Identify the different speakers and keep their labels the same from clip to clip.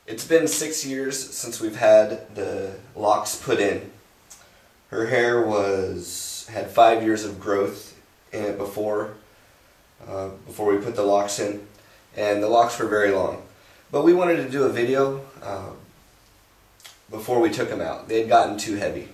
Speaker 1: It's been 6 years since we've had the locks put in. Her hair had 5 years of growth in it before we put the locks in, and the locks were very long. But we wanted to do a video before we took them out. They had gotten too heavy.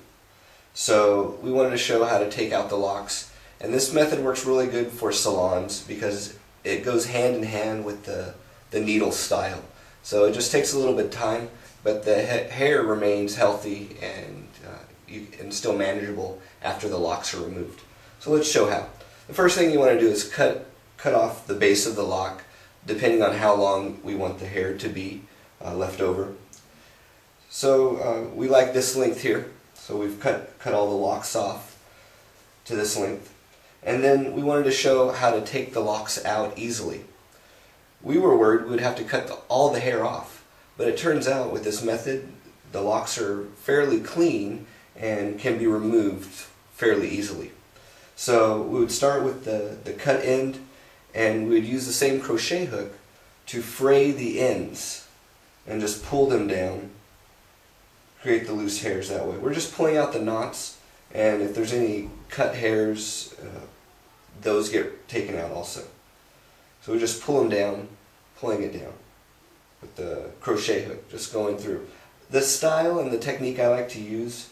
Speaker 1: So we wanted to show how to take out the locks. And this method works really good for salons because it goes hand in hand with the needle style. So it just takes a little bit of time, but the hair remains healthy and still manageable after the locks are removed. So let's show how. The first thing you want to do is cut off the base of the lock, depending on how long we want the hair to be left over. So we like this length here, so we've cut all the locks off to this length. And then we wanted to show how to take the locks out easily. We were worried we would have to cut all the hair off, but it turns out with this method the locks are fairly clean and can be removed fairly easily. So we would start with the cut end, and we would use the same crochet hook to fray the ends and just pull them down, create the loose hairs that way. We're just pulling out the knots, and if there's any cut hairs, those get taken out also. So we just pull them down, pulling it down with the crochet hook, just going through. The style and the technique I like to use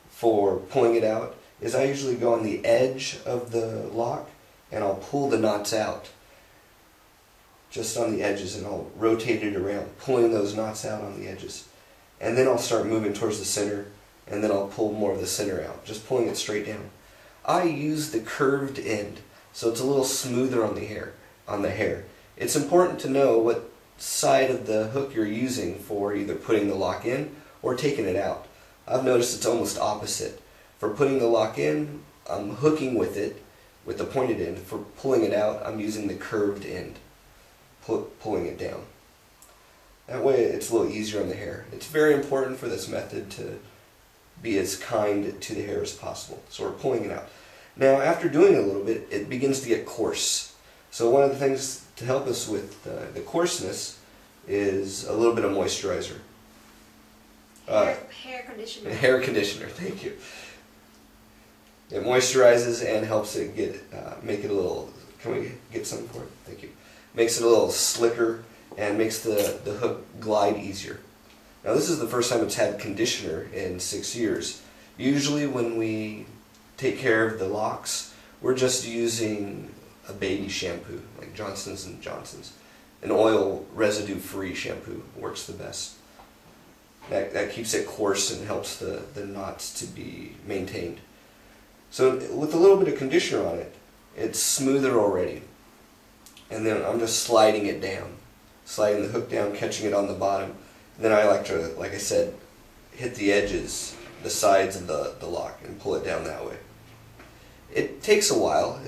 Speaker 1: for pulling it out is I usually go on the edge of the lock and I'll pull the knots out just on the edges, and I'll rotate it around, pulling those knots out on the edges. And then I'll start moving towards the center, and then I'll pull more of the center out, just pulling it straight down. I use the curved end, so it's a little smoother on the hair. It's important to know what side of the hook you're using for either putting the lock in or taking it out. I've noticed it's almost opposite. For putting the lock in, I'm hooking with it with the pointed end. For pulling it out, I'm using the curved end, pulling it down. That way it's a little easier on the hair. It's very important for this method to be as kind to the hair as possible. So we're pulling it out. Now after doing it a little bit, it begins to get coarse. So one of the things to help us with the coarseness is a little bit of moisturizer.
Speaker 2: Hair conditioner.
Speaker 1: Hair conditioner, thank you. It moisturizes and helps it make it a little, can we get some for it? Thank you. Makes it a little slicker and makes the hook glide easier. Now this is the first time it's had conditioner in 6 years. Usually when we take care of the locks, we're just using a baby shampoo, like Johnson's & Johnson's. An oil residue-free shampoo works the best. That keeps it coarse and helps the knots to be maintained. So with a little bit of conditioner on it, it's smoother already. And then I'm just sliding it down, sliding the hook down, catching it on the bottom. And then I like to, like I said, hit the edges, the sides of the lock, and pull it down that way. It takes a while.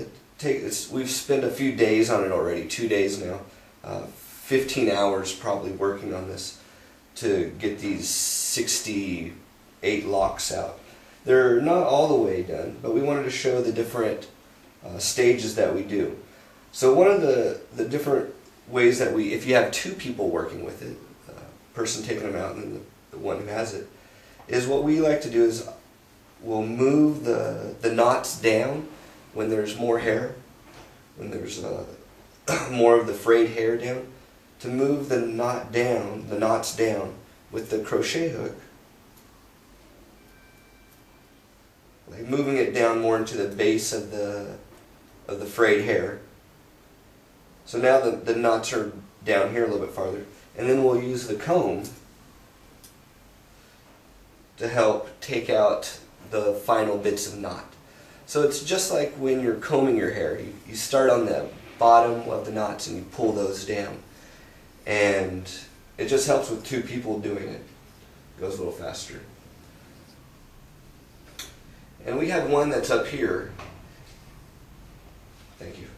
Speaker 1: We've spent a few days on it already, 2 days now, 15 hours probably working on this to get these 68 locks out. They're not all the way done, but we wanted to show the different stages that we do. So one of the different ways that if you have two people working with it, the person taking them out and the one who has it, is what we like to do is we'll move the knots down when there's more hair, when there's more of the frayed hair down, to move the knots down with the crochet hook, like moving it down more into the base of the frayed hair. So now the knots are down here a little bit farther, and then we'll use the comb to help take out the final bits of knot. So it's just like when you're combing your hair. You start on the bottom of the knots and you pull those down. And it just helps with two people doing it. It goes a little faster. And we have one that's up here. Thank you.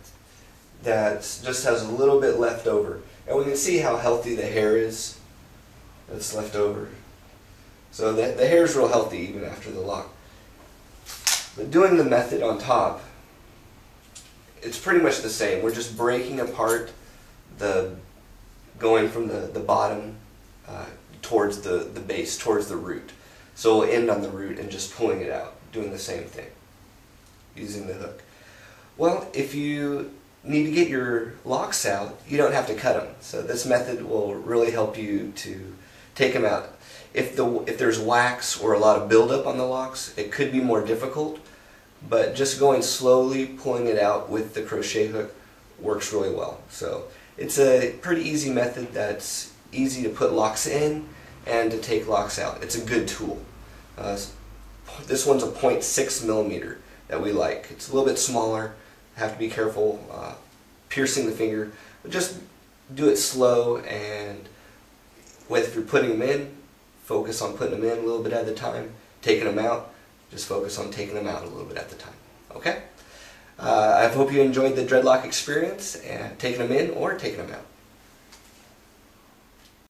Speaker 1: That just has a little bit left over. And we can see how healthy the hair is that's left over. So the hair is real healthy even after the lock. But doing the method on top, it's pretty much the same. We're just breaking apart going from the bottom towards the base, towards the root. So we'll end on the root and just pulling it out, doing the same thing, using the hook. Well, if you need to get your locks out, you don't have to cut them. So this method will really help you to take them out. If there's wax or a lot of buildup on the locks, it could be more difficult, but just going slowly, pulling it out with the crochet hook works really well. So it's a pretty easy method that's easy to put locks in and to take locks out. It's a good tool. This one's a 0.6 millimeter that we like. It's a little bit smaller. Have to be careful piercing the finger, but just do it slow, and if you're putting them in, focus on putting them in a little bit at a time. Taking them out, just focus on taking them out a little bit at a time. Okay? I hope you enjoyed the dreadlock experience and taking them in or taking them out.